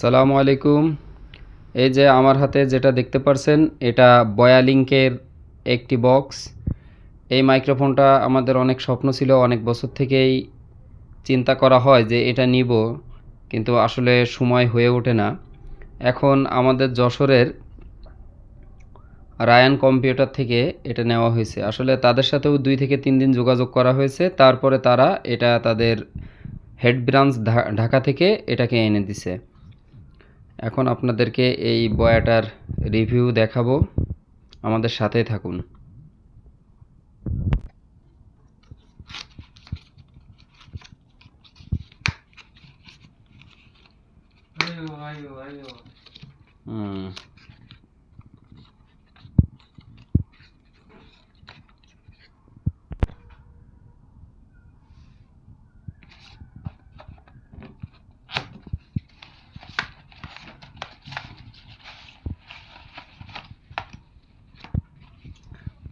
সালামু আলাইকুম। এই যে আমার হাতে যেটা দেখতে পারছেন এটা বয়ালিংকের একটি বক্স। এই মাইক্রোফোনটা আমাদের অনেক স্বপ্ন ছিল, অনেক বছর থেকেই চিন্তা করা হয় যে এটা নিব, কিন্তু আসলে সময় হয়ে ওঠে না। এখন আমাদের যশোরের রায়ান কম্পিউটার থেকে এটা নেওয়া হয়েছে। আসলে তাদের সাথেও 2 থেকে 3 দিন যোগাযোগ করা হয়েছে, তারপরে তারা এটা তাদের হেড ব্রাঞ্চ ঢাকা থেকে এটাকে এনে দিছে। এখন আপনাদেরকে এই বয়াটার রিভিউ দেখাবো, আমাদের সাথেই থাকুন।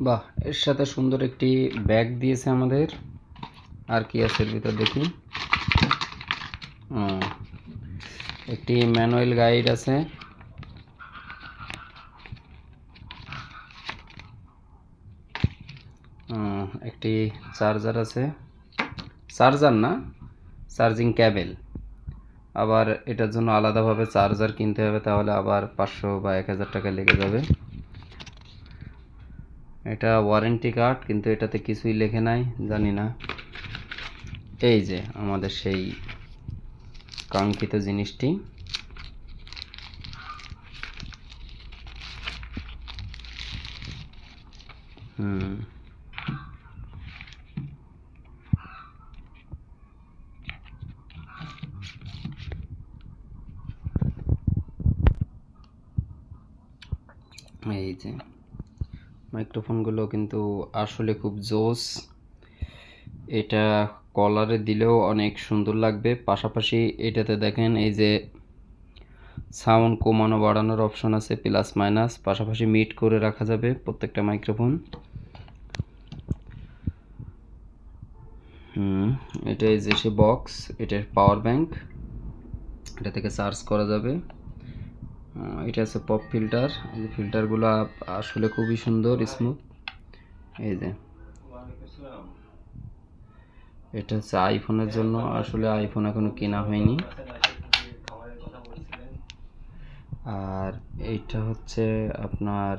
বাহ, এর সাথে সুন্দর একটি ব্যাগ দিয়েছে আমাদের। আর কি আছে এর ভিতর দেখি। একটি ম্যানুয়াল গাইড আছে, একটি চার্জার আছে, চার্জার না, চার্জিং ক্যাবেল। আবার এটার জন্য আলাদাভাবে চার্জার কিনতে হবে, তাহলে আবার 500 বা 1000 টাকা লেগে যাবে। এটা ওয়ারেন্টি কার্ড, কিন্তু এটাতে কিছুই লেখে নাই, জানি না। এই যে আমাদের সেই কাঙ্ক্ষিত জিনিসটি। এই যে মাইক্রোফোনগুলো কিন্তু আসলে খুব জোস। এটা কলারে দিলেও অনেক সুন্দর লাগবে। পাশাপাশি এটাতে দেখেন এই যে সাউন্ড কমানো বাড়ানোর অপশন আছে, প্লাস মাইনাস। পাশাপাশি মিট করে রাখা যাবে প্রত্যেকটা মাইক্রোফোন। এটা এই যে সে বক্স, এটার পাওয়ার ব্যাংক, এটা থেকে চার্জ করা যাবে। এটা আছে পপ ফিল্টার। এই ফিল্টারগুলো আসলে খুবই সুন্দর, স্মুথ। এই যে এটা হচ্ছে আইফোনের জন্য, আসলে আইফোন এখনো কেনা হয়নি। আর এইটা হচ্ছে আপনার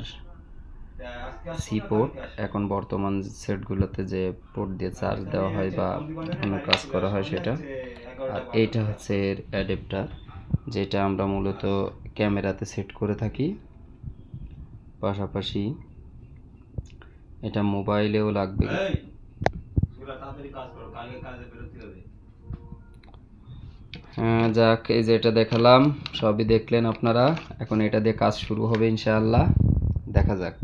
সি পোর্ট। এখন বর্তমান সেটগুলোতে যে পোর্ট দিয়ে চার্জ দেওয়া হয় বা কোনো কাজ করা হয় সেটা। আর এইটা হচ্ছে এর অ্যাডাপ্টার, যেটা আমরা মূলত ক্যামেরাতে সেট করে থাকি। পাশাপাশি এটা মোবাইলেও লাগবে। হ্যাঁ, যাক, এই যে এটা দেখালাম, সবই দেখলেন আপনারা। এখন এটা দিয়ে কাজ শুরু হবে ইনশাআল্লাহ, দেখা যাক।